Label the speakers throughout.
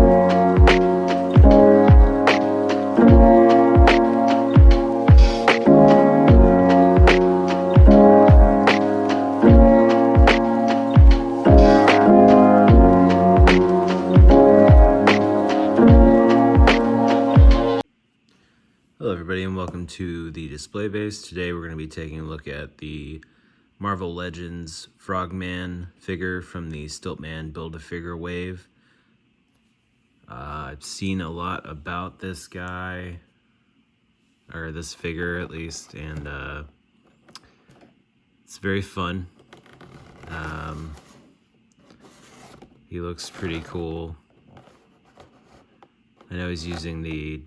Speaker 1: Hello everybody and welcome to the display base. Today we're going to be taking a look at the Marvel Legends Frogman figure from the Stiltman Build-A-Figure wave. I've seen a lot about this guy, or this figure at least, and it's very fun. He looks pretty cool. I know he's using the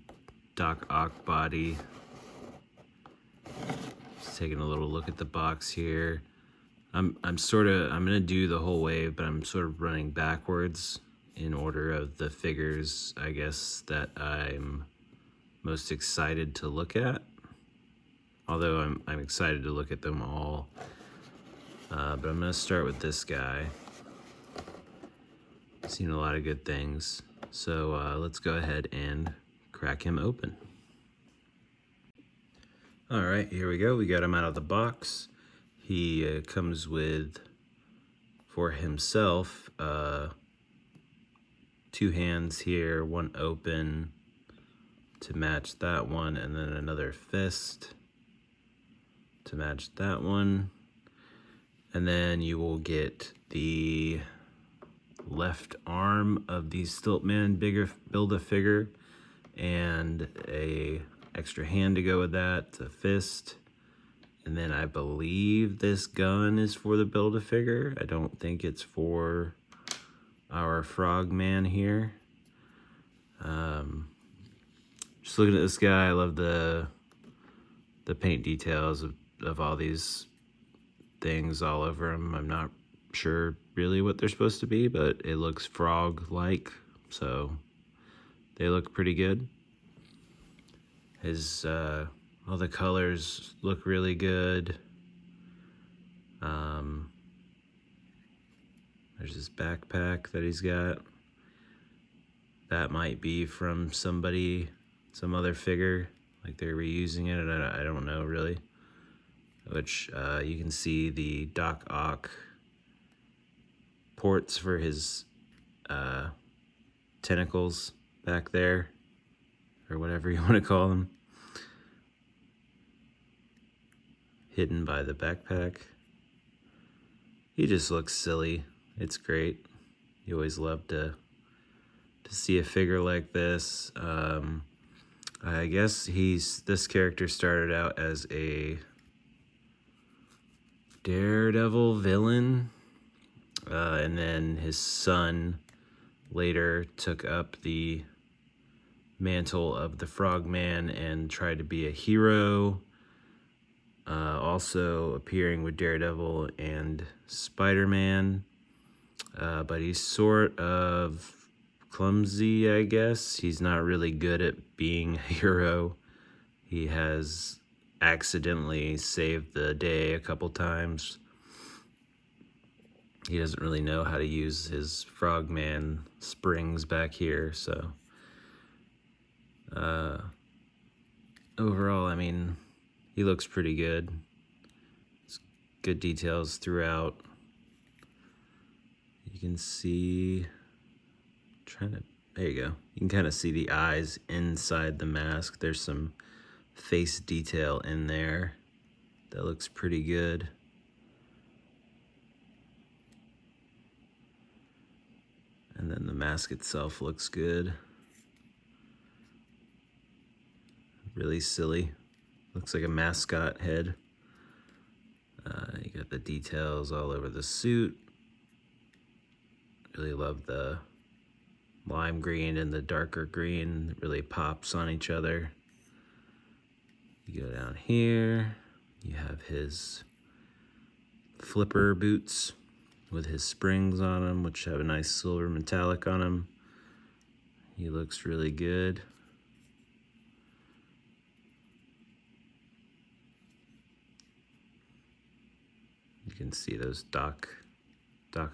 Speaker 1: Doc Ock body. Just taking a little look at the box here. I'm gonna do the whole wave, but I'm sort of running backwards in order of the figures, I guess, that I'm most excited to look at. Although I'm excited to look at them all. But I'm gonna start with this guy. Seen a lot of good things. So let's go ahead and crack him open. All right, here we go. We got him out of the box. He comes with, for himself, 2 hands here, one open to match that one, and then another fist to match that one. And then you will get the left arm of the Stiltman Build-A-Figure and a extra hand to go with that, a fist. And then I believe this gun is for the Build-A-Figure. I don't think it's for our Frogman here. Just looking at this guy, I love the paint details of all these things all over him. I'm not sure really what they're supposed to be, but it looks frog-like, so they look pretty good. His all the colors look really good. There's his backpack that he's got. That might be from somebody, some other figure, like they're reusing it. I don't know really. Which you can see the Doc Ock ports for his tentacles back there, or whatever you want to call them, hidden by the backpack. He just looks silly. It's great. You always love to see a figure like this. I guess this character started out as a Daredevil villain, and then his son later took up the mantle of the Frogman and tried to be a hero, also appearing with Daredevil and Spider-Man, but he's sort of clumsy, I guess. He's not really good at being a hero. He has accidentally saved the day a couple times. He doesn't really know how to use his Frogman springs back here, so overall, I mean, he looks pretty good. It's good details throughout. You can see, there you go. You can kind of see the eyes inside the mask. There's some face detail in there that looks pretty good. And then the mask itself looks good. Really silly. Looks like a mascot head. You got the details all over the suit. Really love the lime green and the darker green. It really pops on each other. You go down here. You have his flipper boots with his springs on them, which have a nice silver metallic on them. He looks really good. You can see those Doc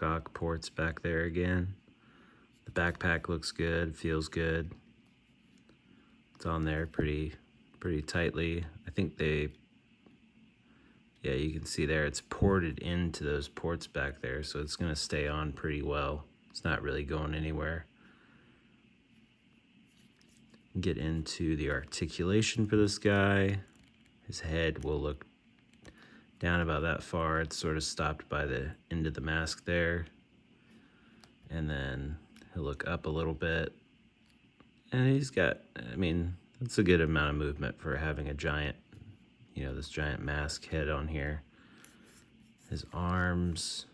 Speaker 1: Ock ports back there again. The backpack looks good, feels good. It's on there pretty tightly. I think yeah, you can see there it's ported into those ports back there, so it's gonna stay on pretty well. It's not really going anywhere. Get into the articulation for this guy. His head will look down about that far. It's sort of stopped by the end of the mask there. And then he'll look up a little bit. And he's got, I mean, that's a good amount of movement for having a giant, you know, this giant mask head on here. His arms.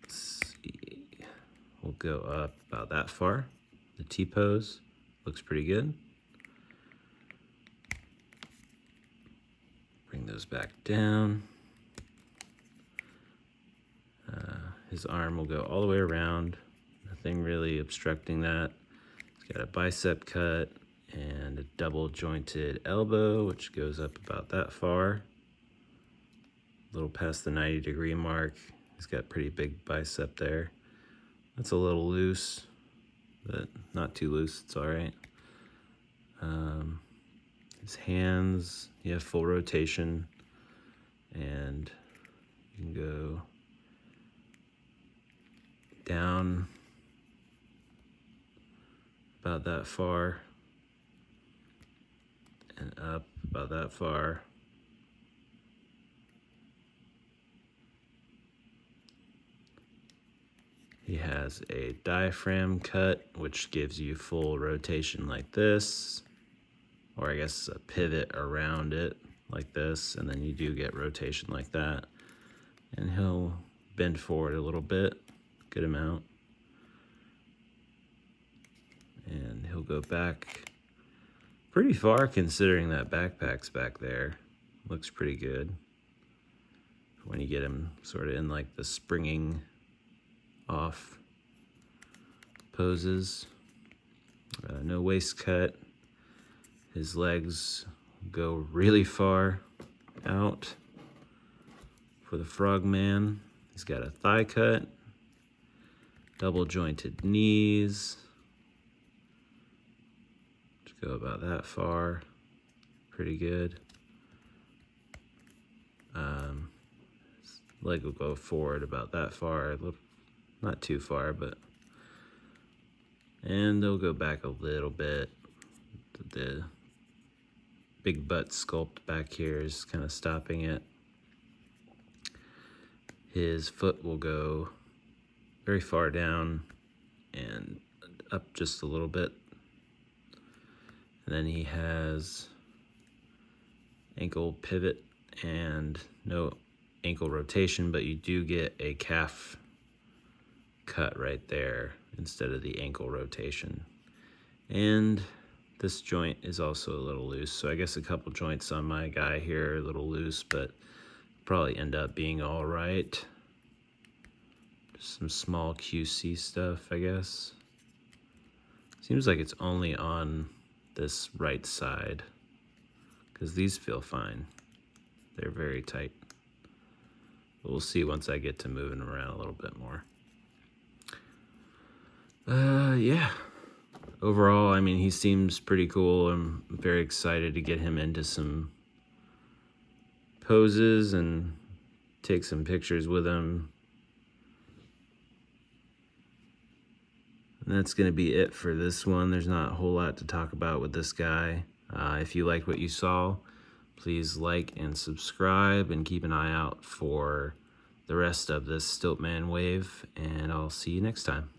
Speaker 1: Let's see. We'll go up about that far. The T-pose looks pretty good. Bring those back down. His arm will go all the way around. Nothing really obstructing that. He's got a bicep cut and a double jointed elbow, which goes up about that far. A little past the 90-degree mark. He's got pretty big bicep there. That's a little loose, but not too loose, it's all right. His hands, you have full rotation, and you can go down about that far and up about that far. He has a diaphragm cut, which gives you full rotation like this, or I guess a pivot around it like this, and then you do get rotation like that. And he'll bend forward a little bit, good amount. And he'll go back pretty far considering that backpack's back there. Looks pretty good when you get him sort of in like the springing off poses. No waist cut. His legs go really far out for the Frogman. He's got a thigh cut, double jointed knees. Just go about that far. Pretty good. His leg will go forward about that far. Not too far, but. And they'll go back a little bit. The big butt sculpt back here is kind of stopping it. His foot will go very far down and up just a little bit. And then he has ankle pivot and no ankle rotation, but you do get a calf cut right there instead of the ankle rotation. And this joint is also a little loose, so I guess a couple joints on my guy here are a little loose, but probably end up being all right. Just some small QC stuff, I guess. Seems like it's only on this right side, because these feel fine. They're very tight. But we'll see once I get to moving around a little bit more. Yeah. Overall, I mean, he seems pretty cool. I'm very excited to get him into some poses and take some pictures with him. And that's going to be it for this one. There's not a whole lot to talk about with this guy. If you liked what you saw, please like and subscribe and keep an eye out for the rest of this Stiltman wave, and I'll see you next time.